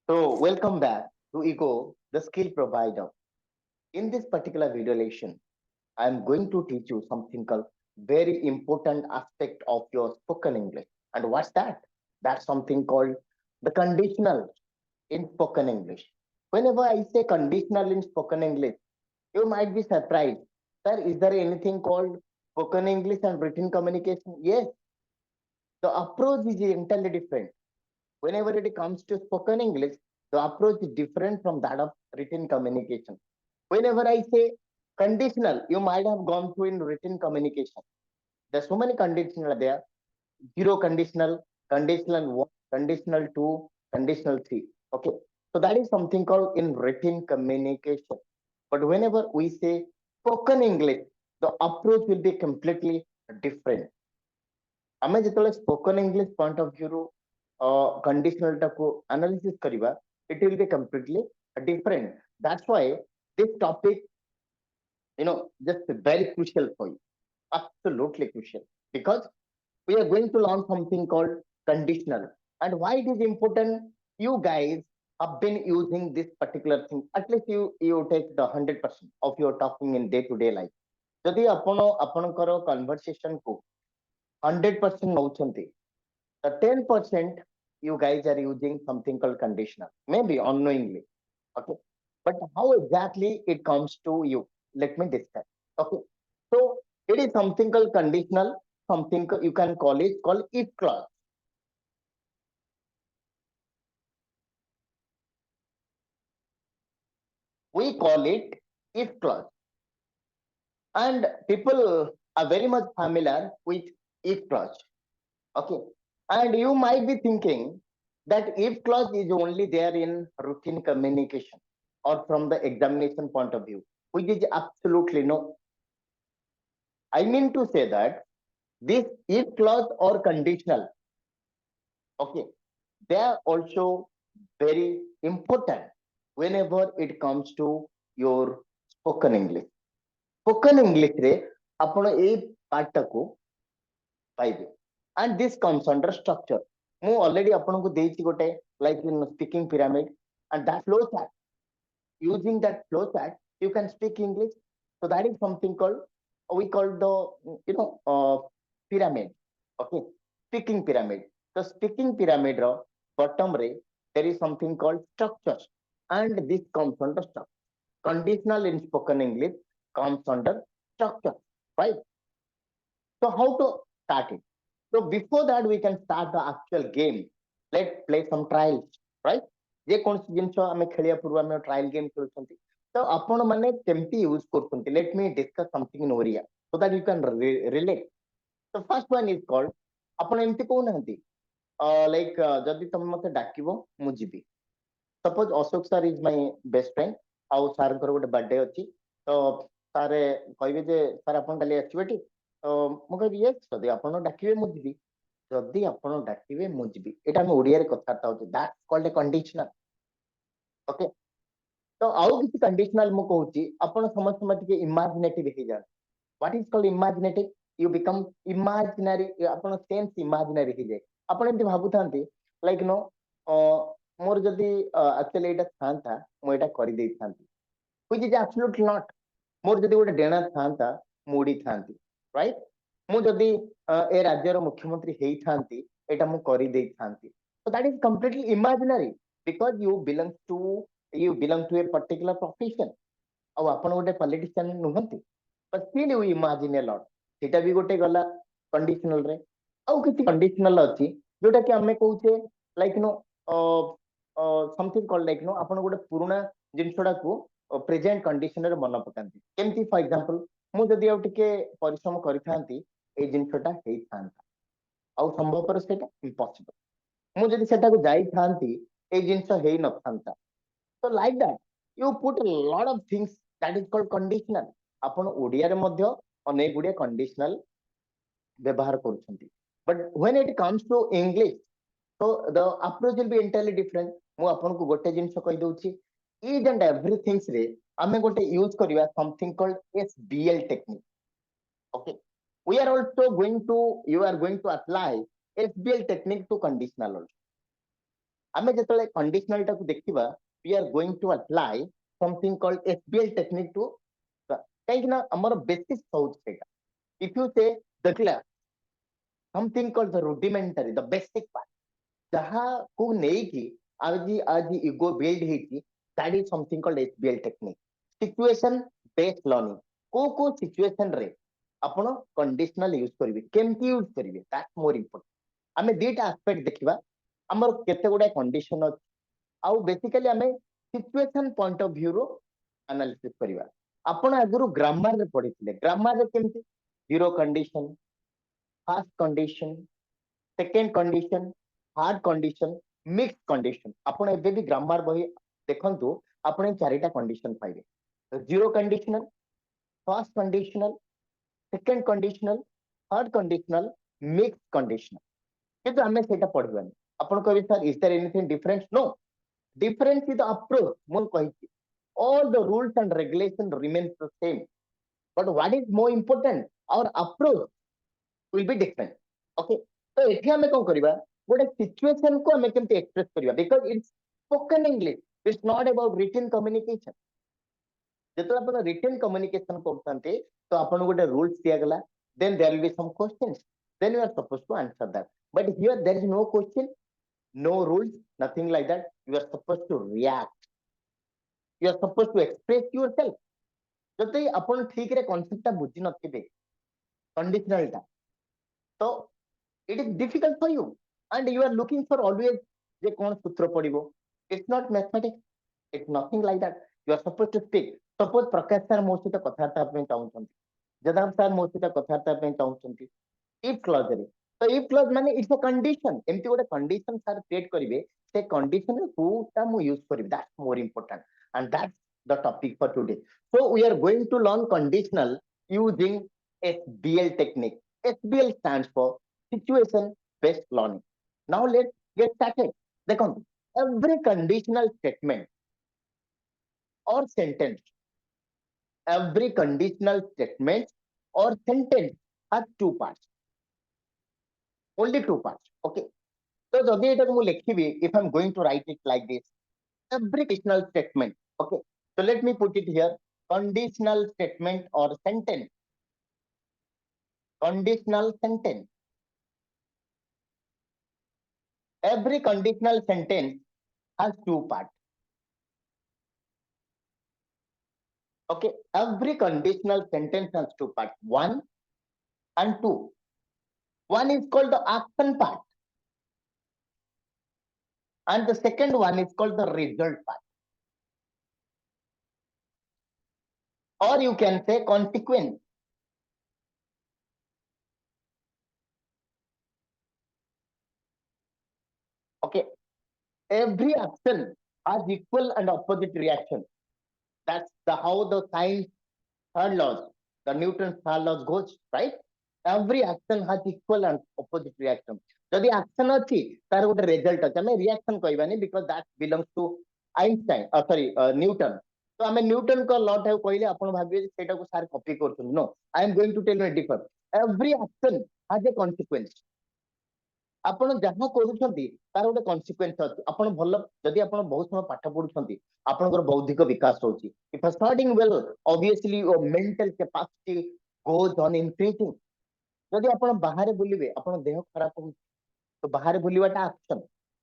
So, welcome back to Ego, the skill provider. In this particular video lesson, I am going to teach you something called very important aspect of your spoken English. And what's that? That's something called the conditional in spoken English. Whenever I say conditional in spoken English, you might be surprised. Sir, is there anything called spoken English and written communication? Yes, the approach is entirely different. Whenever it comes to spoken English, the approach is different from that of written communication. Whenever I say conditional, you might have gone through in written communication. There's so many conditional there. Zero conditional, conditional one, conditional two, conditional three. Okay. So that is something called in written communication. But whenever we say spoken English, the approach will be completely different. ଆମେ ଯେତେବେଳେ spoken English point of view ରୁ conditional ଟାକୁ analysis କରିବା, it will be completely different. That's why this topic, just very crucial for you, absolutely crucial, because we are going to learn something called conditional. And why it is important? You guys have been using this particular thing. At least you take the 100% of your talking in day to day life. ଯଦି ଆପଣ ଆପଣଙ୍କର conversation କୁ 100% ନଉଛନ୍ତି, the 10% you guys are using something called conditional, maybe unknowingly. Okay. But how exactly it comes to you? Let me discuss. Okay. So it is something called conditional, something you can call it called if clause. We call it if clause. And people are very much familiar with if clause. Okay. And you might be thinking that if clause is only there in routine communication or from the examination point of view, which is absolutely no. I mean to say that this if clause or conditional, okay, they are also very important whenever it comes to your spoken English. Spoken English रे ଆପଣ ଏଇ part ଟାକୁ ପାଇବେ, and this comes under structure. ମୁଁ already ଆପଣଙ୍କୁ ଦେଇଛି ଗୋଟେ like in speaking pyramid, and that flow chart. Using that flow chart, you can speak English. So that is something called, we call the pyramid. Okay, speaking pyramid. The speaking pyramid bottom ray there is something called structure, and this comes under structure. Conditional in spoken English comes under structure, right? So how to start it? So before that we can start the actual game. Let's play some trials, right? जे कौन जिनस आम खेलिया पूर्व आम trial game खेलुछंती, तो आपण माने केमती use करछंती, let me discuss something in Odia so that you can relate. तो फर्स्ट वन इज कॉल्ड, आपण एमती को नहंती लाइक जदी तुम मते डाकिबो मु जिबी. Suppose Ashok sir is my best friend, आउ सर को गोटे बर्थडे अछि, तो सारे कहबे जे सर आपण काली आछिबेटी, तो मु कहबी यस, जदी आपण डाकिबे मु जिबी. जदी आपण डाकिबे मु जिबी, एटा हम ओडिया रे कथाटा होची, that's called a conditional. Okay. तो आउ किसी कंडीशनल मु कहूची, आपण समस्त मत के इमेजिनेटिव हे जान. What is called imaginative? You become imaginary, आपण सेंस इमेजिनरी हे जाय. आपण एमती भाबुथांती लाइक नो मोर जदी एक्चुअली एटा थांता मु एटा करि देई थांती, व्हिच इज एब्सोल्युटली नॉट. मोर जदी गोटे डेणा थांता मुडी थांती, राइट? मु जदी ए राज्यर मुख्यमंत्री हेई थांती, एटा मु करि देई थांती. So that is completely imaginary, because you belong to a particular profession. ଆଉ ଆପଣ ଗୋଟେ ପଲିଟିशियन ନୁହନ୍ତି, but still you imagine a lot. ସେଟା ବି ଗୋଟେ ଗଲା conditional ରେ. ଆଉ କିଛି conditional ଅଛି ଯୋଉଟା କି ଆମେ କହୁଛେ like something called like ଆପଣ ଗୋଟେ ପୁରୁଣା ଜିନିଷଟାକୁ ପ୍ରେଜେଣ୍ଟ କଣ୍ଡିସନ ରେ ମନେ ପକାନ୍ତି. କେମିତି ଫର ଏକ୍ସାମ୍ପଲ, ମୁଁ ଯଦି ଆଉ ଟିକେ ପରିଶ୍ରମ କରିଥାନ୍ତି ଏଇ ଜିନିଷଟା ହେଇଥାନ୍ତା, ଆଉ ସମ୍ଭବପର ସେଇଟା ଇମ୍ପସିବଲ. ମୁଁ ଯଦି ସେଟାକୁ ଯାଇଥାନ୍ତି ଏଇ ଜିନିଷ ହେଇ ନଥାନ୍ତା. So like that, you put a lot of things that is called conditional. ଆପଣ ଓଡିଆରେ ମଧ୍ୟ ଅନେକ ଗୁଡିଏ conditional ବ୍ୟବହାର କରୁଛନ୍ତି. But when it comes to English, so the approach will be entirely different. ମୁଁ ଆପଣଙ୍କୁ ଗୋଟେ ଜିନିଷ କହିଦଉଛି, each and everything ରେ ଆମେ ଗୋଟେ use କରିବା something called SBL technique. Okay, we are also going to, you are going to apply SBL technique to conditional also. आमे जतले कंडीशनल टा को देखिबा we are going to apply something called SBL technique to कहीं ना हमर basic होउछ सेटा if you say the class something called the rudimentary the basic part जहाँ को नहीं की आज आज ईगो बिल्ड ହେଇची that is something called SBL technique situation based learning को सिचुएशन रे आपण कंडीशनल यूज करिवे केमती यूज करिवे दैट्स मोर इंपोर्टेंट आमे दीटा एस्पेक्ट देखिबा हमर केते गुडा कंडीशन अछि आउ बेसिकली आमे सिचुएशन पॉइंट ऑफ व्यू रो एनालिसिस करिवा आपण आगुरु ग्रामर रे पढिथिले ग्रामर रे केमती zero condition first condition second condition third condition mix condition आपण एबे भी ग्रामर बही देखंतु आपण चारिटा कंडीशन पाइबे zero conditional first conditional second conditional third conditional mix conditional किंतु आमे सेटा पढिबानी आपण कहबे sir is there anything difference no difference is the approach mo kahi all the rules and regulation remains the same but what is more important our approach will be different okay तो एठी हमें कोन करिबा गोटे situation को हमें केमते express करिबा because it's spoken English it's not about written communication जेतो आपण रिटन कम्युनिकेशन करथांते तो आपण गोटे रूल्स दिया गला then there will be some questions then you are supposed to answer that but here there is no question no rules nothing like that you are supposed to react you are supposed to express yourself जते आपण ठीक रे concept ता बुझी नथिबे conditional ता तो it is difficult for you and you are looking for always जे कोन सूत्र पडिबो it's not mathematics it's nothing like that you are supposed to speak suppose Prakash sir मो सहित कथार्ता पे चाहउछंती जदाम सर मो सहित कथार्ता पे चाहउछंती if clause रे तो if clause माने इट्स अ कंडीशन एमती गोटे कंडीशन सर क्रिएट करिवे से कंडीशन रे कोटा मु यूज करिवे that's more important and that's the topic for today so we are going to learn conditional using SBL technique SBL stands for situation based learning now let's get started देखो every conditional statement or sentence every conditional statement or sentence has two parts only two parts okay so jodi eta mu lekhibi if I'm going to write it like this every conditional statement okay so let me put it here conditional statement or sentence conditional sentence every conditional sentence has two parts okay every conditional sentence has two parts one and two one is called the action part and the second one is called the result part or you can say consequence okay every action has equal and opposite reaction that's the how the science third laws the Newton's third laws goes right every action has equal and opposite reaction जदि action अछि तार गोटे result अछि हमें reaction कहबानी because that belongs to Einstein sorry Newton तो हमें Newton का law टा कहले आपण भाबिए सेटा को सार कॉपी करथुन no I am going to tell you a differ every action has a consequence ଆପଣ ଯାହା କରୁଛନ୍ତି ତାର ଗୋଟେ କନସିକ୍ୱେନ୍ସ ଅଛି ଆପଣ ଭଲ ଯଦି ଆପଣ ବହୁତ ସମୟ ପାଠ ପଢୁଛନ୍ତି ଆପଣଙ୍କର ବୌଦ୍ଧିକ ବିକାଶ ହଉଛି if you studying well obviously your mental capacity goes on increasing ଯଦି ଆପଣ ବାହାରେ ବୁଲିବେ ଆପଣ ଦେହ ଖରାପ ହଉଛି ତ ବାହାରେ ବୁଲିବାଟା ଆକ୍ସନ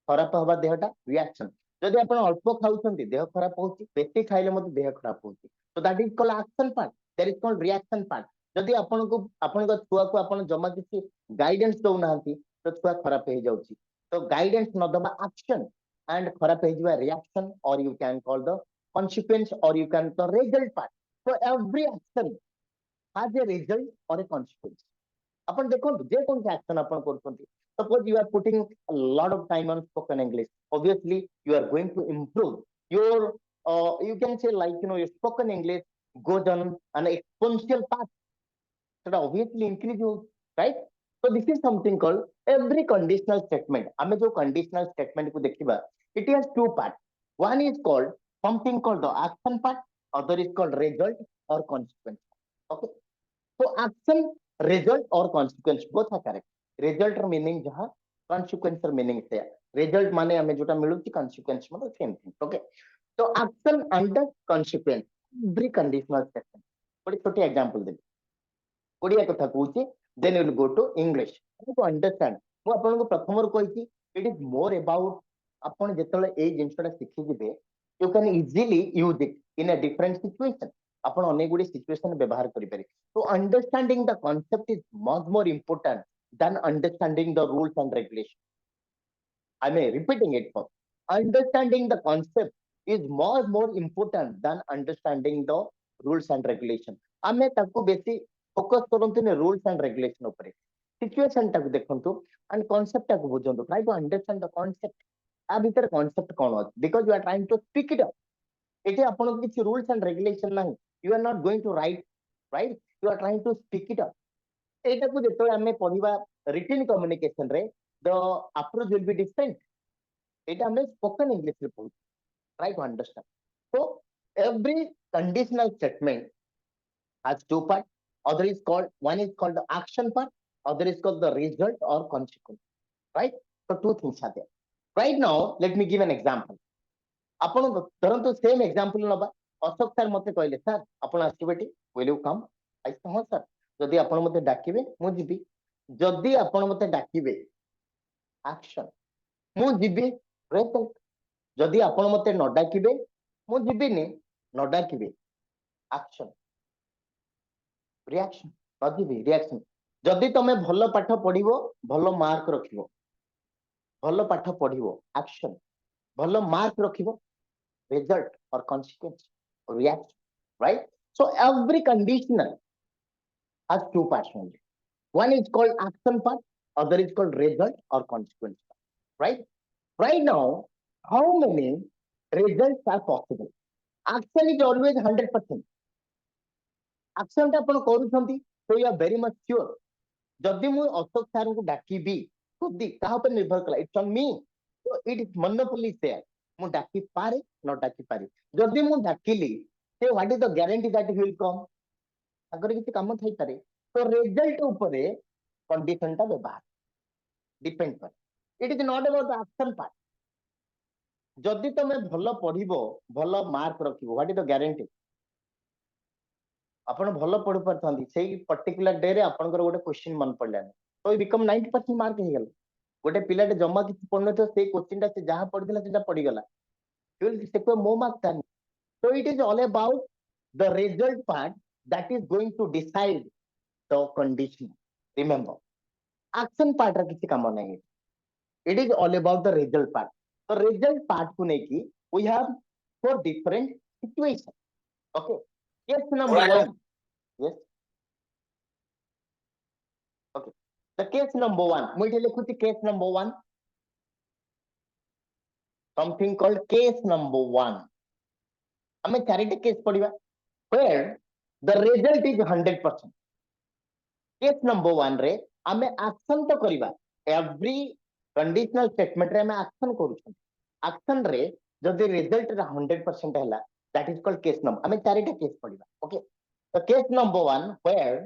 ଖରାପ ହବା ଦେହଟା ରିଆକ୍ସନ ଯଦି ଆପଣ ଅଳ୍ପ ଖାଉଛନ୍ତି ଦେହ ଖରାପ ହଉଛି ବେଶୀ ଖାଇଲେ ମଧ୍ୟ ଦେହ ଖରାପ ହଉଛି ତ that is called action part that is called reaction part ଯଦି ଆପଣଙ୍କୁ ଆପଣଙ୍କ ଛୁଆକୁ ଆପଣ ଜମା କିଛି ଗାଇଡେନ୍ସ ଦଉନାହାନ୍ତି ତ ଛୁଆ ଖରାପ ହେଇଯାଉଛି ତ ଗାଇଡେନ୍ସ ନ ଦବା action and ଖରାପ ହେଇଯିବା reaction or you can call the consequence or you can the result part so every action has a result or a consequence अपन देखो जे कौन सा एक्शन अपन करछंती suppose you are putting a lot of time on spoken English obviously you are going to improve your you can say like you know your spoken English goes on an exponential path that obviously increase you right so this is something called every conditional statement ame jo conditional statement को देखिबा it has two parts one is called something called the action part other is called result or consequence okay so action result or consequence both are correct result meaning jaha consequence meaning से result माने हमें जोटा मिलुची consequence मतलब same thing. Okay. So action under consequence every conditional statement. ଗୋଟେ ଛୋଟି example ଦେବି ଓଡ଼ିଆ କଥା କହୁଛି then you will go to English to understand ମୁଁ ଆପଣଙ୍କୁ ପ୍ରଥମରୁ କହିଛି it is more about ଆପଣ ଯେତେବେଳେ ଏଇ ଜିନିଷଟା ଶିଖିଯିବେ you can easily use it in a different situation ଆପଣ ଅନେକ ଗୁଡ଼ିଏ situation ବ୍ୟବହାର କରିପାରିବେ so understanding the concept is much more important than understanding the rules and regulations. I may repeating it for understanding the concept is much more important than understanding the rules and regulations. ଆମେ ତାକୁ ବେଶୀ focus କରନ୍ତୁନି rules and regulation ଉପରେ situation ଟାକୁ ଦେଖନ୍ତୁ and concept ଟାକୁ ବୁଝନ୍ତୁ try to understand the concept ଆ ଭିତରେ concept କ'ଣ ଅଛି because you are trying to speak it up ଏଠି ଆପଣଙ୍କୁ କିଛି rules and regulation ନାହିଁ you are not going to write right you are trying to speak it up ଏଇଟାକୁ ଯେତେବେଳେ ଆମେ ପଢିବା written communication ରେ the approach will be different ଏଇଟା ଆମେ spoken English ରେ ପଢୁଛୁ try to understand so every conditional statement has two parts other is called one is called the action part other is called the result or consequence right so two things are there right now let me give an example ଆପଣ ଧରନ୍ତୁ same example ନବା Ashok sir ମତେ କହିଲେ sir ଆପଣ ଆସିବେ ଟି will you come I said ହଁ sir ଯଦି ଆପଣ ମତେ ଡାକିବେ ମୁଁ ଯିବି ଯଦି ଆପଣ ମତେ ଡାକିବେ action ମୁଁ ଯିବି result ଯଦି ଆପଣ ମତେ ନ ଡାକିବେ ମୁଁ ଯିବିନି ନ ଡାକିବେ action reaction ନ ଯିବି reaction ଯଦି ତମେ ଭଲ ପାଠ ପଢିବ ଭଲ ମାର୍କ ରଖିବ ଭଲ ପାଠ ପଢିବ action ଭଲ ମାର୍କ ରଖିବ result or consequence or reaction right so every conditional has two parts only one is called action part other is called result or consequence part right right now how many results are possible action is always 100% action ଟା ଆପଣ କରୁଛନ୍ତି so you are very much sure ଯଦି ମୁଁ ଅଶୋକ ସାରଙ୍କୁ ଡାକିବି ଯଦି କାହା ଉପରେ ନିର୍ଭର କଲା it's on me so it is monopoly there ମୁଁ ଡାକି ପାରେ ନ ଡାକି ପାରେ ଯଦି ମୁଁ ଡାକିଲି ସେ what is the guarantee that he will come ତାଙ୍କର କିଛି କାମ ଥାଇପାରେ ତ ରେଜଲ୍ଟ ଉପରେ କଣ୍ଡିସନ ଟା ବ୍ୟବହାର ଡିପେଣ୍ଡ କରେ it is not about the action part ଯଦି ତମେ ଭଲ ପଢିବ ଭଲ ମାର୍କ ରଖିବ what is the guarantee ଆପଣ ଭଲ ପଢି ପାରୁଛନ୍ତି ସେଇ ପର୍ଟିକୁଲାର ଡେ ରେ ଆପଣଙ୍କର ଗୋଟେ କ୍ୱେଶ୍ଚିନ୍ ମନେ ପଡିଲାନି ତ ବିକମ୍ 90% ମାର୍କ ହେଇଗଲା ଗୋଟେ ପିଲାଟେ ଜମା କିଛି ପଢୁନଥିବ ସେଇ କ୍ୱେଶ୍ଚିନ୍ ଟା ସେ ଯାହା ପଢିଥିଲା ସେଟା ପଡିଗଲା ସେ କହିବ ମୋ mark ତାନି so it is all about the result part that is going to decide the condition remember action part ର କିଛି କାମ ନାହିଁ it is all about the result part the result part କୁ ନେଇକି we have four different situations okay case number one yes okay the case number one ମୁଁ ଏଠି ଲେଖୁଛି case number one something called case number one ଆମେ ଚାରିଟି case ପଢିବା where the result is 100% case number one ରେ ଆମେ action ତ କରିବା every conditional statement ରେ ଆମେ action କରୁଛୁ action ରେ ଯଦି result ଟା 100% ହେଲା that is called case number ଆମେ ଚାରିଟା କେସ୍ ପଢିବା okay the case number one where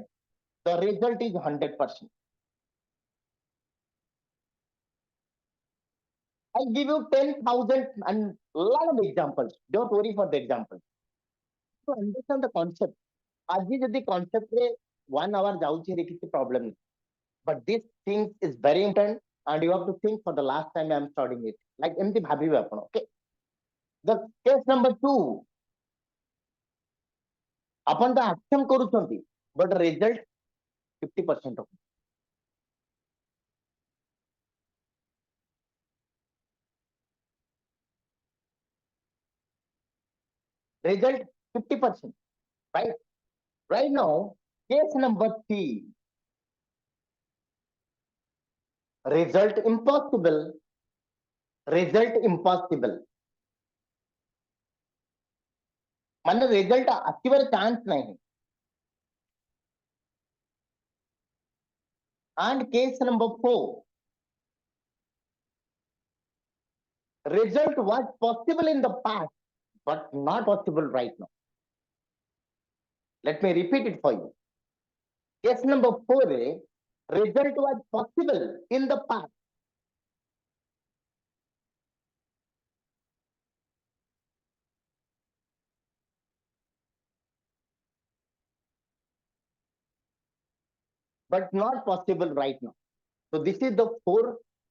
the result is 100% I'll give you 10,000 and lot of examples. Don't worry for the example. To understand the concept, aji jodi concept re 1 hour jauchi re kisi problem nahi. But this thing is very important and you have to think for the last time I am studying it. Like emti bhabibe apna. Okay. The case number 2. Apan the action କରୁଛନ୍ତି but result 50% of result 50% right right now case number 3 result impossible ମାନେ result ଆସିବାର chance ନାହିଁ and case number 4 result was possible in the past but not possible right now let me repeat it for you case number 4 result was possible in the past but not possible right now. So this is the four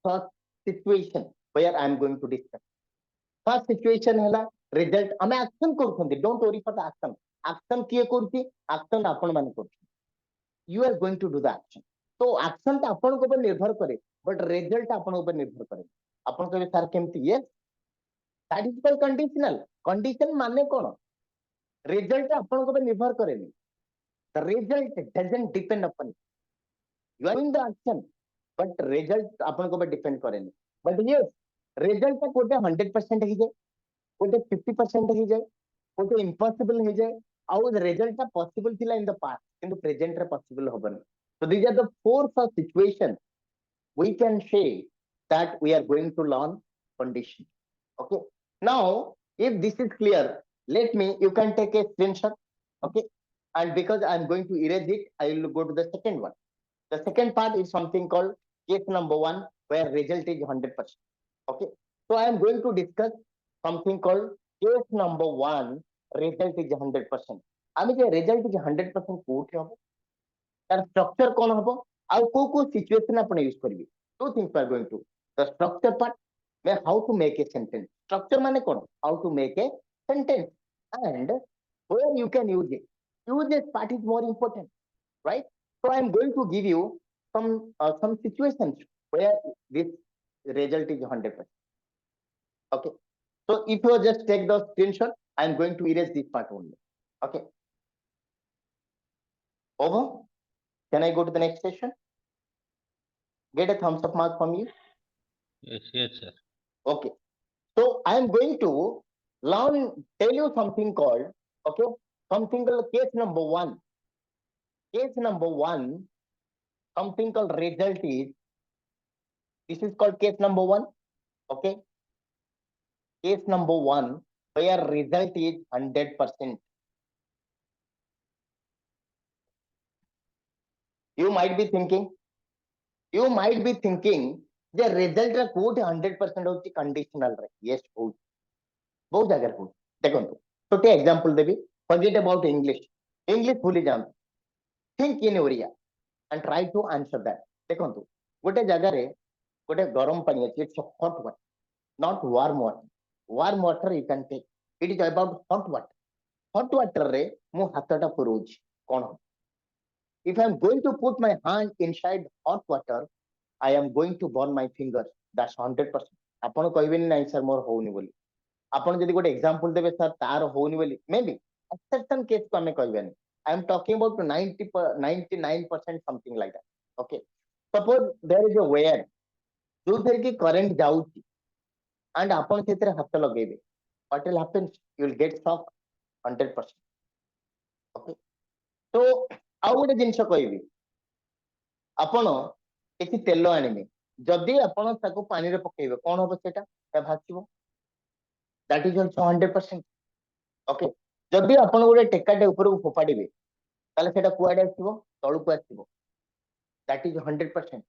first situation where I am going to discuss. First situation है result हमें action करूँगी. Don't worry for the action. Action किए करूँगी. Action आपण मान करूँ. You are going to do the action. तो action टा आपण को ऊपर निर्भर करे, but result आपण ऊपर निर्भर करे. आपण कहे सर केमती? Yes, that is called conditional. Condition माने कौन? Result आपण को ऊपर निर्भर करेनी. The result doesn't depend upon you. You are doing the action, but result आपण को ऊपर depend करेनी. But yes, result टा कोटे 100% ही जाए, कोटे 50% ही जाए, कोटे impossible ही जाए. ଆଉ result ଟା possible थिला in the past, କିନ୍ତୁ present ରେ possible हबनी. So these are the four first situations we can say that we are going to learn condition. Okay. Now, if this is clear, let me, you can take a screenshot. Okay. And because I'm going to erase it, I will go to the second one. The second part is something called case number one, where result is 100%. Okay. So I am going to discuss something called case number one, result is 100%. I mean, the result is 100% कोठी हबो. तार structure कोन हबो? आउ को situation आपण use करबी. Two things we are going to. The structure part, where how to make a sentence. Structure माने कोन? How to make a sentence. And where you can use it. Use this part is more important, right? So I am going to give you some situations where this result is 100%. Okay. So if you just take the screenshot, I am going to erase this part only. Okay. Over. Can I go to the next session? Get a thumbs up mark from you. Yes, yes, sir. Okay. So I am going to tell you something called, okay, something called case number one. Case number one, something called result is, this is called case number one. Okay. Case number one, where result is 100%. You might be thinking, the result रा coat 100% होती conditional रे. Yes, बहुत जगह हो. देखो तो टे example Devi. Forget about English. English भूली जाम. Think in Oriya and try to answer that. देखो तो गोटे जगह रे गोटे गरम पानी अछि. It's hot water, not warm water. Warm water you can take. It is about hot water. Hot water रे मु हाथटा पुरोज कोन? If I am going to put my hand inside hot water, I am going to burn my fingers. That's 100%. आपण कहबेनी नाही sir मोर होउनी बोली. आपण जदि गोटे example देबे sir तार होउनी बोली, maybe exception case को हमें कहबेनी. I am talking about 99% something like that. Okay. Suppose there is a wire जो there की current जाउची and आपण सेतरे हाथ लगेबे. What will happen? You will get shock 100%. Okay. So ଆଉ ଗୋଟେ ଜିନିଷ କହିବି. ଆପଣ କିଛି ତେଲ ଆଣିବେ. ଯଦି ଆପଣ ତାକୁ ପାଣିରେ ପକେଇବେ କଣ ହବ ସେଟା? ଭାସିବ. That is also 100%. Okay. ଯଦି ଆପଣ ଗୋଟେ ଟେକାଟେ ଉପରକୁ ଫୋପାଡ଼ିବେ ତାହେଲେ ସେଟା କୁଆଡେ ଆସିବ? ତଳକୁ ଆସିବ. That is 100%.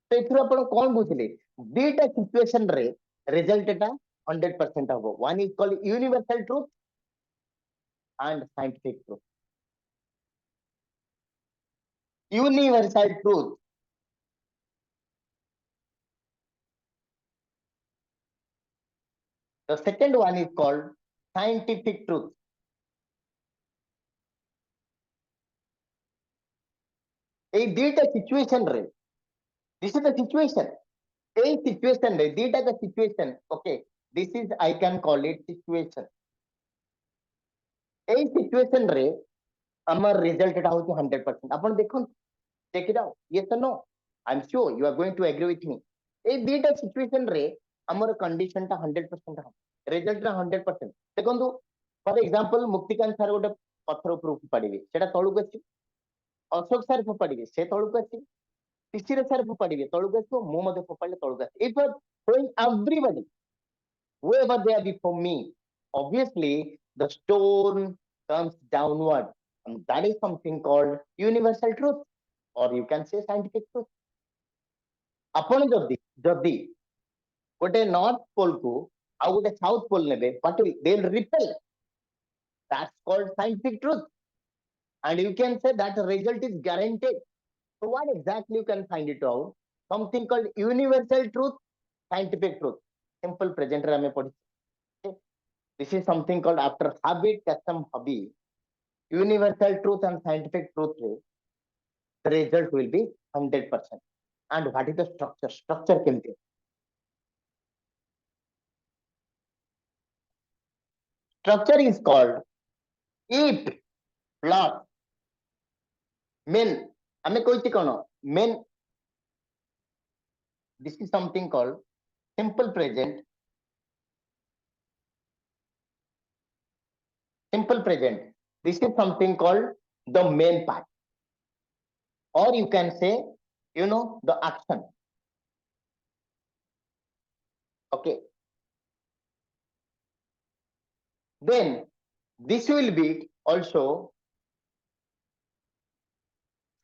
ତ ଏଥିରୁ ଆପଣ କଣ ବୁଝିଲେ? ଦିଟା ସିଚୁଏସନ ରେ ରେଜଲ୍ଟ ଟା 100% ହବ. One is called universal truth and scientific truth. Universal truth. The second one is called scientific truth. এই দুইটা সিচুয়েশন রে, this is the situation. এই সিচুয়েশন রে দুইটা কা situation. Okay, this is I can call it situation. এই situation রে আমার রেজাল্ট টা হচ্ছে 100%. আপন দেখুন, check it out. Yes or no? I'm sure you are going to agree with me. এই দুইটা সিচুয়েশন রে আমার কন্ডিশন টা 100% হবে. রেজাল্ট টা 100%. দেখুন, ফর এক্সাম্পল মুক্তিকান্ত স্যার গোটে পথর উপর ফোপাড়িবে, সেটা তলুক আছে. অশোক স্যার ফোপাড়িবে, সে তলুক আছে. ଶିଶିର ସାର୍ ଫୋପାଡ଼ିବେ ତଳକୁ ଆସିବ, ମୁଁ ମଧ୍ୟ ଫୋପାଡ଼ିଲେ ତଳକୁ ଆସିବ. If you are throwing everybody whoever they are before me, obviously the stone comes downward, and that is something called universal truth, or you can say scientific truth. ଆପଣ ଯଦି ଗୋଟେ ନର୍ଥ ପୋଲ କୁ ଆଉ ଗୋଟେ ସାଉଥ ପୋଲ ନେବେ, but they will repel. That's called scientific truth, and you can say that result is guaranteed. So what exactly you can find it out? Something called universal truth, scientific truth. Simple present रे हमें पढ़ी. Okay? This is something called after habit, custom hobby. Universal truth and scientific truth रे, the result will be 100%. And what is the structure? Structure केमती? Structure is called eat, plus, main. हमें कोई थी कौन? Main. This is something called simple present. Simple present. This is something called the main part. Or you can say, the action. Okay. Then this will be also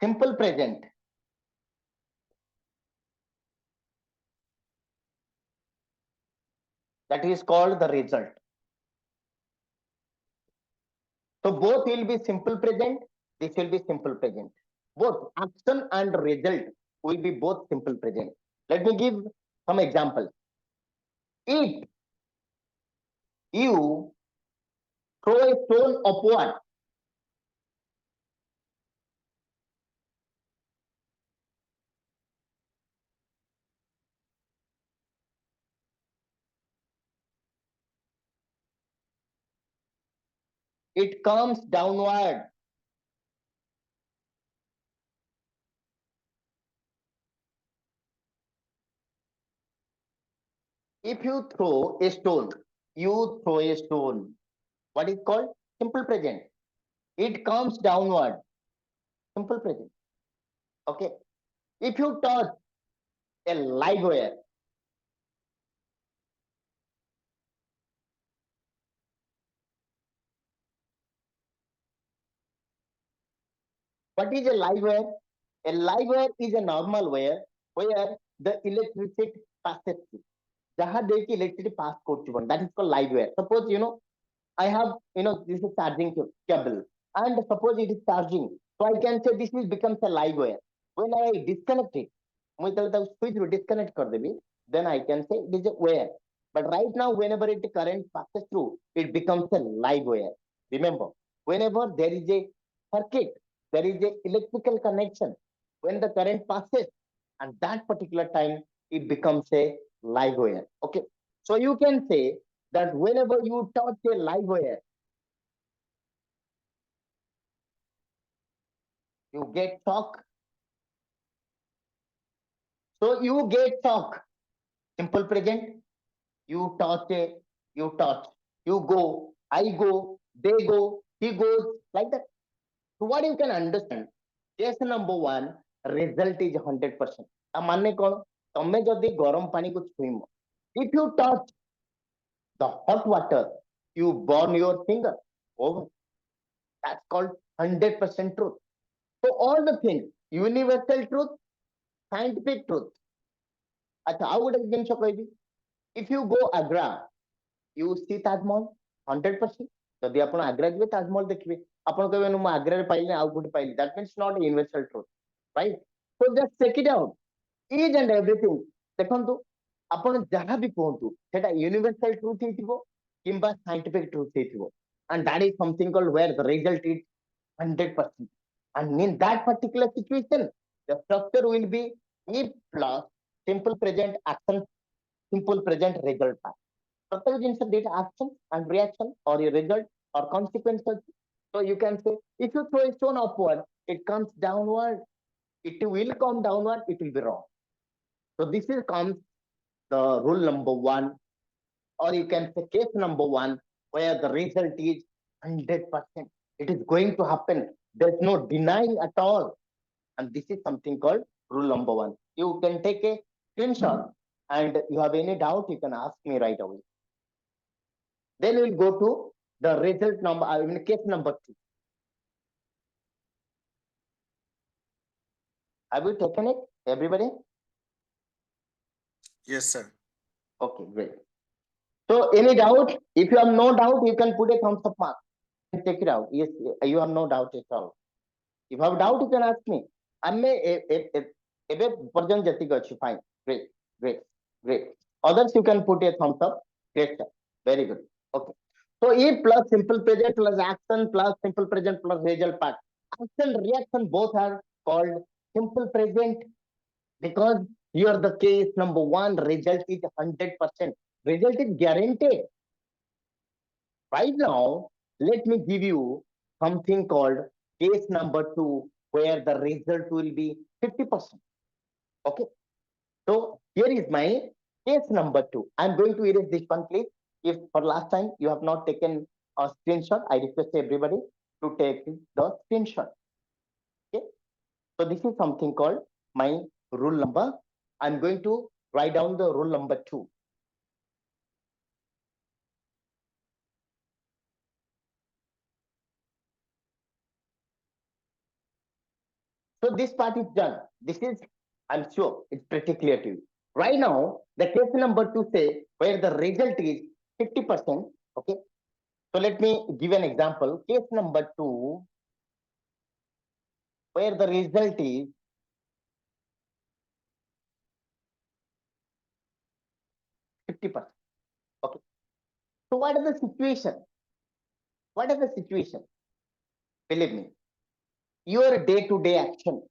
simple present. That is called the result. So both will be simple present. This will be simple present. Both action and result will be both simple present. Let me give some example. If you throw a stone upward, it comes downward. If you throw a stone, you throw a stone. What is called? Simple present. It comes downward. Simple present. Okay. If you touch a live wire, what is a live wire? A live wire is a normal wire where the electricity passes through. Jaha deki electricity pass korchibon. That is called live wire. Suppose I have this is charging cable, and suppose it is charging. So I can say this will becomes a live wire. When I disconnect it, मैं तले तक switch disconnect कर देबी, then I can say it is a wire. But right now, whenever it current passes through, it becomes a live wire. Remember, whenever there is a circuit, there is a electrical connection. When the current passes, and that particular time, it becomes a live wire. Okay, so you can say that whenever you touch a live wire, you get shock. So you get shock. Simple present. You touch a, you touch. You go, I go, they go, he goes, like that. So what you can understand? Case number one, result is 100%. मानने कौन? तमें जदि गरम पानी को छुईम, if you touch the hot water, you burn your finger. Over. That's called 100% truth. So all the things, universal truth, scientific truth. अच्छा ଆଉ ଗୋଟେ ଜିନିଷ କହିବି, if you go Agra, you see Taj Mahal 100%. ଯଦି ଆପଣ ଆଗ୍ରା ଯିବେ ତାଜମହଲ ଦେଖିବେ, ଆପଣ କହିବେ ମୁଁ ଆଗ୍ରାରେ ପାଇଲି ଆଉ କୋଉଠି ପାଇଲି, that means not universal truth, right? So just check it out, each and everything. ଦେଖନ୍ତୁ ଆପଣ ଯାହା ବି କୁହନ୍ତୁ ସେଟା universal truth ହେଇଥିବ କିମ୍ବା scientific truth ହେଇଥିବ, and that is something called where the result is 100%. And in that particular situation, the structure will be if plus simple present action, simple present result. प्रत्येक जिनिस data action and reaction or a result or consequences. So you can say if you throw a stone upward, it comes downward. It will come downward. It will be wrong. So this is comes the rule number one, or you can say case number one, where the result is 100%. It is going to happen. There's no denying at all. And this is something called rule number one. You can take a screenshot, and you have any doubt, you can ask me right away. Then we'll go to the result number, in case number two. Have you taken it, everybody? Yes, sir. Okay, great. So any doubt? If you have no doubt, you can put a thumbs up mark and take it out. Yes, you have no doubt at all. If you have doubt, you can ask me. ଆମେ ଏବେ ପର୍ଯ୍ୟନ୍ତ ଯେତିକି ଅଛି fine great great great others you can put a thumbs up great sir very good okay so if plus simple present plus action plus simple present plus result part action reaction both are called simple present because here the case number one result is 100% result is guaranteed right now let me give you something called case number two where the result will be 50%. Okay, so here is my case number two. I'm going to erase this one, please. If for last time you have not taken a screenshot, I request everybody to take the screenshot. Okay, so this is something called my rule number. I'm going to write down the rule number two. So this part is done. This is, I'm sure, it's pretty clear to you. Right now, the case number two say where the result is 50%. Okay. So let me give an example. Case number two, where the result is 50%. Okay. So what is the situation? What is the situation? Believe me, your day-to-day action,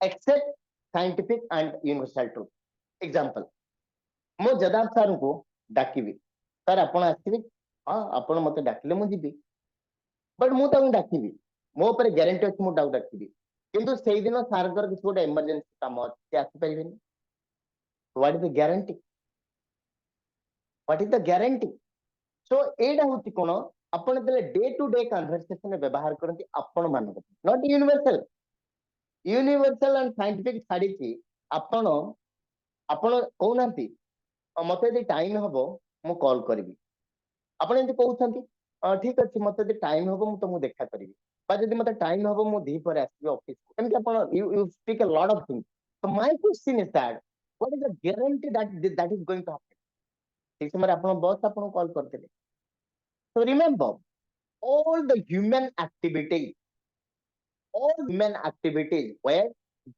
except scientific and universal truth. Example, ମୁଁ ଜଦାବ ସାର୍ଙ୍କୁ ଡାକିବି sir ଆପଣ ଆସିବେ ହଁ ଆପଣ ମତେ ଡାକିଲେ ମୁଁ ଯିବି ବଟ୍ ମୁଁ ତାଙ୍କୁ ଡାକିବି ମୋ ଉପରେ ଗ୍ୟାରେଣ୍ଟି ଅଛି ମୁଁ ତାକୁ ଡାକିବି କିନ୍ତୁ ସେଇଦିନ ସାର୍ଙ୍କର କିଛି ଗୋଟେ ଏମର୍ଜେନ୍ସି କାମ ଅଛି ସେ ଆସିପାରିବେନି what is the guarantee what is the guarantee so ଏଇଟା ହଉଛି କଣ ଆପଣ ଯେତେବେଳେ ଡେ ଟୁ ଡେ କନଭରସେସନରେ ବ୍ୟବହାର କରନ୍ତି ଆପଣ ମାନଙ୍କ not universal universal and scientific ଛାଡିକି ଆପଣ ଆପଣ କହୁନାହାନ୍ତି ମତେ ଯଦି ଟାଇମ ହବ ମୁଁ କଲ୍ କରିବି ଆପଣ ଏମିତି କହୁଛନ୍ତି ଠିକ ଅଛି ମତେ ଯଦି ଟାଇମ ହବ ମୁଁ ତମକୁ ଦେଖା କରିବି ବା ଯଦି ମତେ ଟାଇମ ହବ ମୁଁ ଦି ପରେ ଆସିବି ଅଫିସକୁ ଏମିତି ଆପଣ you speak a lot of things so my question is that what is the guarantee that is going to happen ସେଇ ସମୟରେ ଆପଣ ବସ୍ ଆପଣଙ୍କୁ କଲ୍ କରିଦେଲେ so remember all the human activities where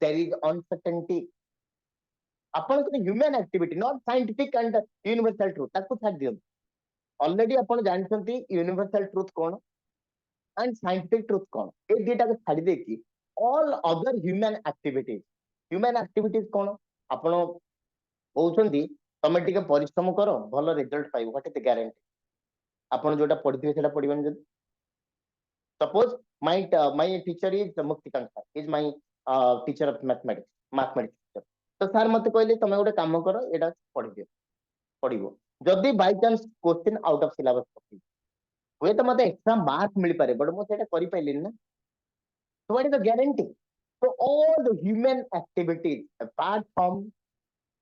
there is uncertainty ଆପଣଙ୍କର human activity not scientific and universal truth ତାକୁ ଛାଡି ଦିଅନ୍ତୁ already ଆପଣ ଜାଣିଛନ୍ତି universal truth କଣ and scientific truth କଣ ଏଇ ଦିଟାକୁ ଛାଡି ଦେଇକି all other human activities କଣ ଆପଣ କହୁଛନ୍ତି ତମେ ଟିକେ ପରିଶ୍ରମ କର ଭଲ ରେଜଲ୍ଟ ପାଇବ what is the guarantee ଆପଣ ଯୋଉଟା ପଢିଥିବେ ସେଟା ପଢିବେନି ଯଦି suppose my teacher is Muktikant sir is my teacher of mathematics teacher ତ ସାର୍ ମତେ କହିଲେ ତମେ ଗୋଟେ କାମ କର ଏଇଟା ପଢିଦିଅ ପଢିବ ଯଦି by chance question out of syllabus ପକେଇବି ହୁଏତ ମତେ ଏକ୍ସଟ୍ରା ମାର୍କ ମିଳିପାରେ ବଟ୍ ମୁଁ ସେଇଟା କରିପାରିଲିନି ନା so what is the guarantee so all the human activities apart from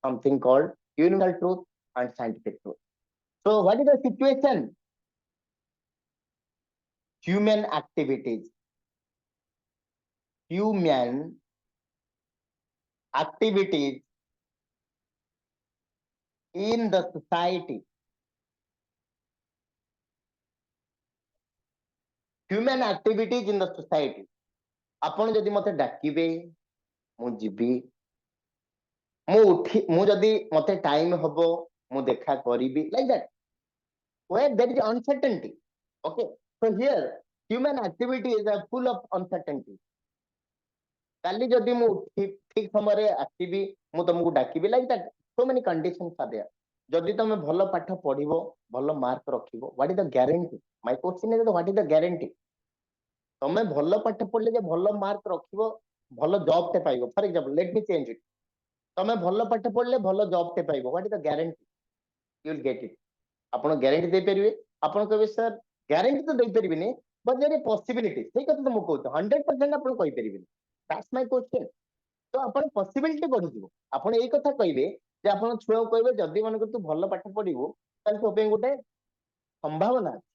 something called universal truth and scientific truth so what is the situation human activities human activities in the society human activities in the society ଆପଣ ଯଦି ମତେ ଡାକିବେ ମୁଁ ଯିବି ମୁଁ ଯଦି ମତେ time ହବ ମୁଁ ଦେଖା କରିବି like that where there is uncertainty okay so here human activities are full of uncertainty କାଲି ଯଦି ମୁଁ ଠିକ ସମୟରେ ଆସିବି ମୁଁ ତମକୁ ଡାକିବି like that so many conditions are there ଯଦି ତମେ ଭଲ ପାଠ ପଢିବ ଭଲ ମାର୍କ ରଖିବ what is the guarantee my question is what is the guarantee ତମେ ଭଲ ପାଠ ପଢିଲେ ଯେ ଭଲ ମାର୍କ ରଖିବ ଭଲ ଜବ ଟେ ପାଇବ ଫର ଏକ୍ସାମ୍ପଲ ଲେଟ ମି ଚେଞ୍ଜ ଇଟ ତମେ ଭଲ ପାଠ ପଢିଲେ ଭଲ ଜବ ଟେ ପାଇବ what is the guarantee you will get it ଆପଣ ଗ୍ୟାରେଣ୍ଟି ଦେଇପାରିବେ ଆପଣ କହିବେ ସାର୍ ଗ୍ୟାରେଣ୍ଟି ତ ଦେଇପାରିବିନି ବଟ୍ ଦେयर ଇଜ ପସିବିଲିଟି ସେଇ କଥା ତ ମୁଁ କହୁଛି 100% ଆପଣ କହିପାରିବେନି ଦ୍ୟାଟ୍ସ ମାଇ କ୍ୱେଶ୍ଚନ ତ ଆପଣ ପସିବିଲିଟି ବଢିଯିବ ଆପଣ ଏଇ କଥା କହିବେ ଯେ ଆପଣ ଛୁଆକୁ କହିବେ ଯଦି ମନେକର ତୁ ଭଲ ପାଠ ପଢିବୁ ତାହେଲେ ତୋ ପାଇଁ ଗୋଟେ ସମ୍ଭାବନା ଅଛି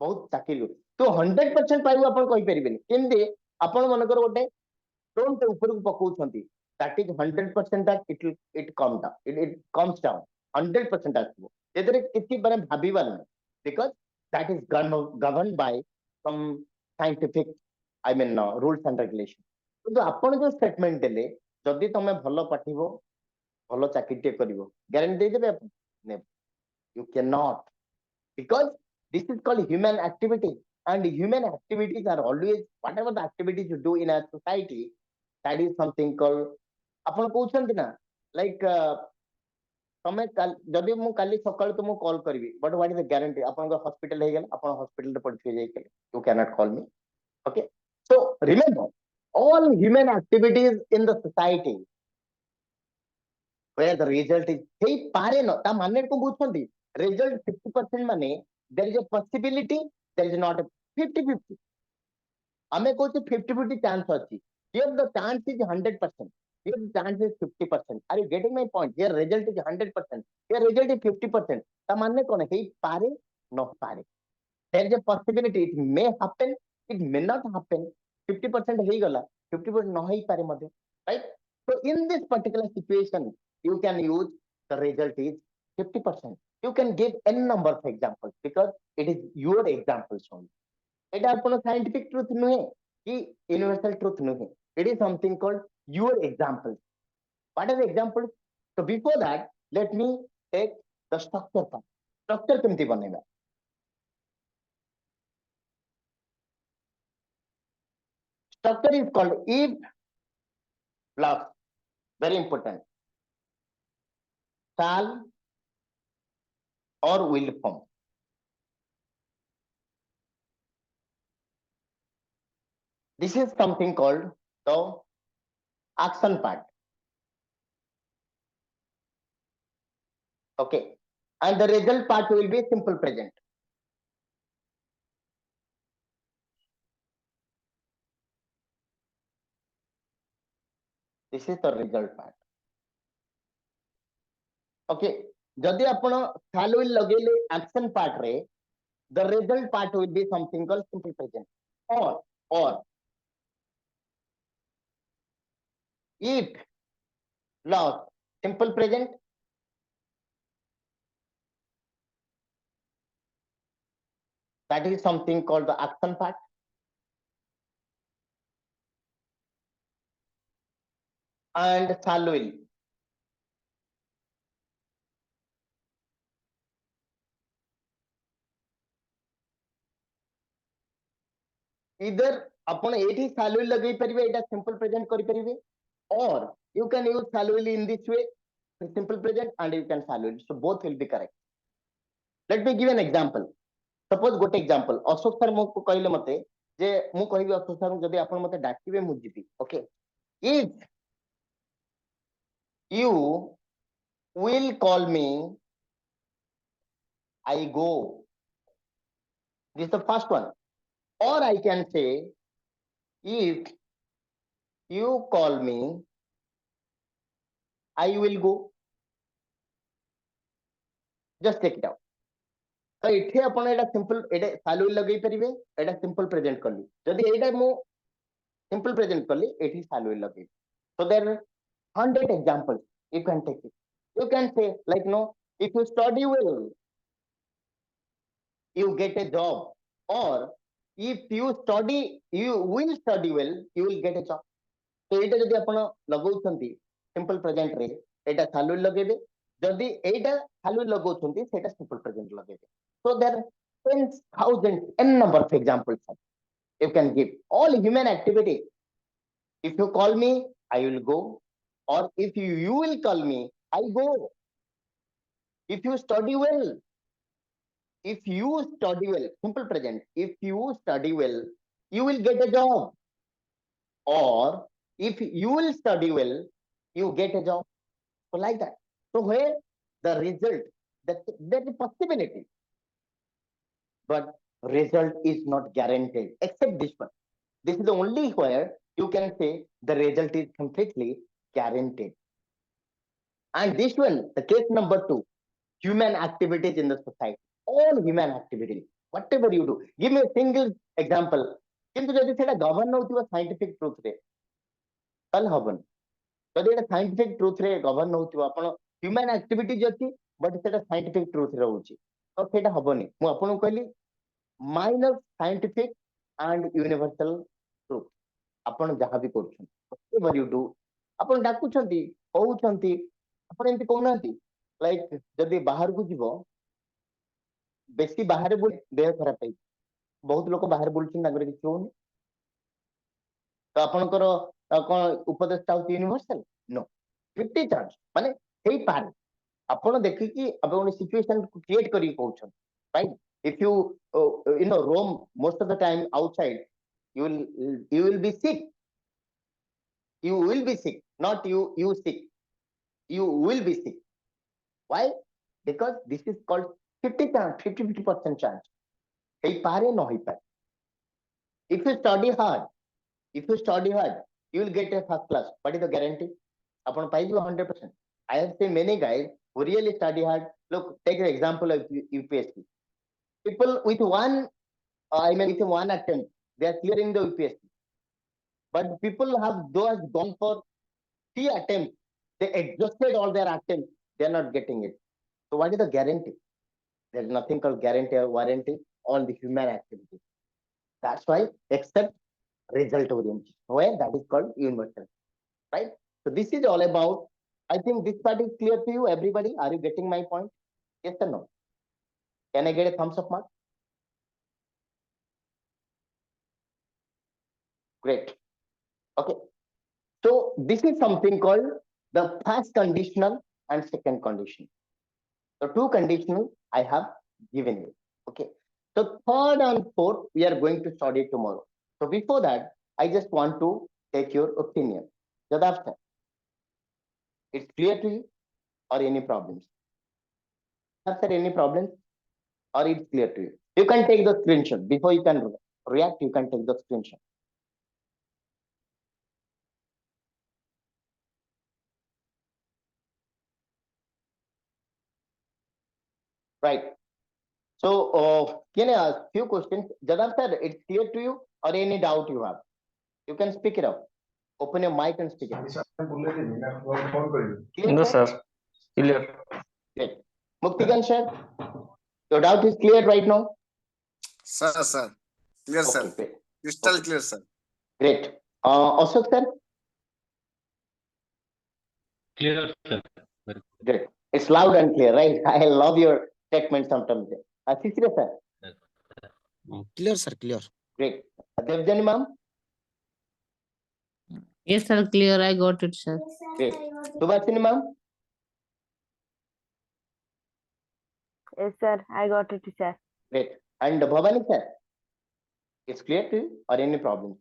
ବହୁତ ଚାକିରି ତୁ 100% ପାଇବୁ ଆପଣ କହିପାରିବେନି କେମିତି ଆପଣ ମନେକର ଗୋଟେ stone ଟେ ଉପରକୁ ପକଉଛନ୍ତି that is 100% that it comes down 100% ଆସିବ ଏଥିରେ କିଛି ମାନେ ଭାବିବାର ନାହିଁ because that is governed by some scientific I mean rules and regulations କିନ୍ତୁ ଆପଣ ଯୋଉ ଷ୍ଟେଟମେଣ୍ଟ ଦେଲେ ଯଦି ତମେ ଭଲ ପାଠିବ ଭଲ ଚାକିରିଟେ କରିବ ଗ୍ୟାରେଣ୍ଟି ଦେଇଦେବେ ଆପଣ? Never, you cannot, because this is called human activity, and human activities are always, whatever the activities you do in a society, that is something called, ଆପଣ କହୁଛନ୍ତି ନା, like ତମେ ଯଦି ମୁଁ କାଲି ସକାଳୁ ତୁମକୁ କଲ୍ କରିବି, but what is the guarantee ଆପଣଙ୍କ ହସ୍ପିଟାଲ ହେଇଗଲା, ଆପଣ ହସ୍ପିଟାଲରେ ପଡିଥିବେ ଯାଇକି, you cannot call me. Okay, so remember, all human activities in the society where the result is ହେଇପାରେ ନ, ତା ମାନେ କଣ ବୁଝୁଛନ୍ତି, result 50% ମାନେ there is a possibility, there is not a 50-50, ଆମେ କହୁଛୁ 50-50 ଚାନ୍ସ ଅଛି, here the chance is 100%, here the chance is 50%. Are you getting my point? Here result is 100%, here result is 50%, ତା ମାନେ କଣ, ହେଇପାରେ ନ ପାରେ, there is a possibility, it may happen, it may not happen, 50% ହେଇଗଲା, 50% ନ ହେଇପାରେ ମଧ୍ୟ, right? So in this particular situation you can use the result is 50%. You can give n number of examples because it is your examples only. এটা কোনো scientific truth নুহে কি universal truth নুহে, it is something called your examples. What are the examples? So before that, let me take the structure part. Structure କେମିତି ବନେଇବା? Structure is called if plus, very important, shall or will form. This is something called the action part. Okay, and the result part will be simple present. This is the result part. Okay, जदि आपण shall will लगेले action part रे, the result part will be something called simple present. Or if plus simple present, that is something called the action part. And shall will, either आपण एठी shall will लगेई परिबे, एटा simple present करि परिबे, or you can use shall will in this way, simple present, and you can shall will, so both will be correct. Let me give an example. Suppose गोटे example, Ashok sir मो कहले मते जे मु कहबी Ashok sir जदि आपण मते डाकिबे मु जिबी. Okay, if you will call me, I go. This is the first one. Or I can say, if you call me, I will go. Just check it out. तो इथे आपण एटा सिंपल, एटा shall will लगेई परिबे, एटा simple present करली, जदि एटा मु simple present करली, एठी shall will लगेई. So there are 100 examples you can take it. You can say like, no, if you study well, you get a job, or if you will study well, you will get a job. So एटा जदि आपण लगौछंती simple present रे, एटा shall will लगेबे, जदि एटा shall will लगौछंती सेटा simple present लगेबे. So there are 10,000 n number of examples you can give. All human activity, if you call me, I will go, or if you will call me, I go. If you study well, simple present, if you study well, you will get a job, or if you will study well, you get a job. So like that. So where the result, that is possibility, but result is not guaranteed, except this one. This is the only where you can say the result is completely guaranteed. And this one, the case number 2, human activities in the society, all human activities, whatever you do, give me a single example. किंतु जदि सेटा govern होतिबा scientific truth रे, तल हबन. जदि एटा scientific truth रे govern होतिबा, आपण human activities अछि but सेटा साइंटिफिक ट्रुथ रे होछि, तो सेटा हबनी. मु आपण कहली minus scientific and universal truth, आपण जहां भी करछन. whatever you do, ଆପଣ ଡାକୁଛନ୍ତି କହୁଛନ୍ତି, ଆପଣ ଏମିତି କହୁନାହାନ୍ତି ଲାଇକ ଯଦି ବାହାରକୁ ଯିବ ବେଶୀ ବାହାରେ ବୁଲି ଦେହ ଖରାପ ହେଇଛି, ବହୁତ ଲୋକ ବାହାରେ ବୁଲୁଛନ୍ତି ତାଙ୍କର କିଛି ହଉନି, ତ ଆପଣଙ୍କର କଣ ଉପଦେଶଟା ହଉଛି ୟୁନିଭର୍ସାଲ? नो, 50 ଚାନ୍ସ ମାନେ ହେଇପାରେ, ଆପଣ ଦେଖିକି ଆପଣ ଗୋଟେ ସିଚୁଏସନ କ୍ରିଏଟ କରିକି କହୁଛନ୍ତି, right? If you you know roam most of the time outside, you will be sick, you will be sick, not you sick, you will be sick. Why? Because this is called 50 chance, 50% chance, ହେଇପାରେ ନ ହେଇପାରେ। if you study hard if you study hard, you will get a first class. What is the guarantee? Upon paiju 100%. I have seen many guys who really study hard. Look, take the example of UPSC. People with with one attempt, they are clearing the UPSC. But people have those gone for 3 attempts. They exhausted all their attempts. They are not getting it. So what is the guarantee? There is nothing called guarantee or warranty on the human activity. That's why accept result oriented. Where that is called universal. Right? So this is all about. I think this part is clear to you, everybody. Are you getting my point? Yes or no? Can I get a thumbs up mark? Great. Okay. So this is something called the first conditional and second conditional. So two conditional I have given you. Okay. So third and fourth we are going to study tomorrow. So before that, I just want to take your opinion. Jadav sir, it's clear to you or any problems? Jadav sir, any problems? Or it's clear to you? You can take the screenshot before you can react. You can take the screenshot. Right. So can I ask few questions? Jadav sir, it's clear to you or any doubt you have? You can speak it up. Open your mic and speak it up. Clear, No, sir? sir. Clear. Great. Muktigan sir, your doubt is clear right now? Sir. Clear, Okay, sir. great. Crystal Okay. clear, sir. Great. Ashok sir? Clear, sir. Very Great. It's loud and clear, right? I love your statement sometimes. Sisira sir? good. Clear, sir. Clear. Great. Devjani ma'am? Yes, sir, clear. I got it, sir. Great. Subhashini ma'am? Yes, sir. I got it, sir. Great. And Bhavani sir? It's clear to you or any problem?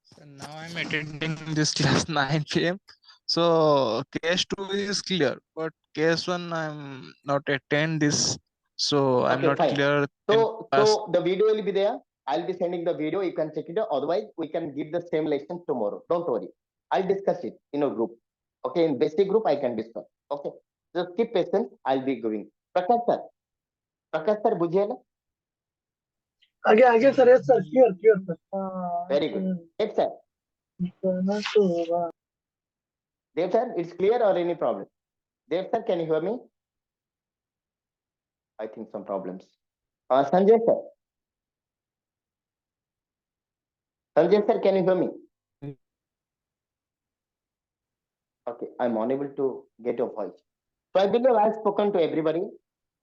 So now I'm attending this class 9 p.m. So case 2 is clear, but case 1 I'm not attend this. So I'm Okay, not fine. clear in So class. the video will be there. I'll be sending the video. You can check it out. Otherwise, we can give the same lesson tomorrow. Don't worry. I'll discuss it in a group. Okay, in basic group, I can discuss. Okay. Just keep patient. I'll be going. Prakash sir. Prakash sir, बुझिए ना? आगे आगे sir, yes sir, clear clear sir. Very good. Dev sir. Dev sir, it's clear or any problem? Dev sir, can you hear me? I think some problems. Sanjay sir. Sanjay sir, can you hear me? Okay, I'm unable to get your voice. So I believe I've spoken to everybody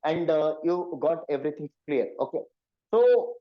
and you got everything clear. Okay. So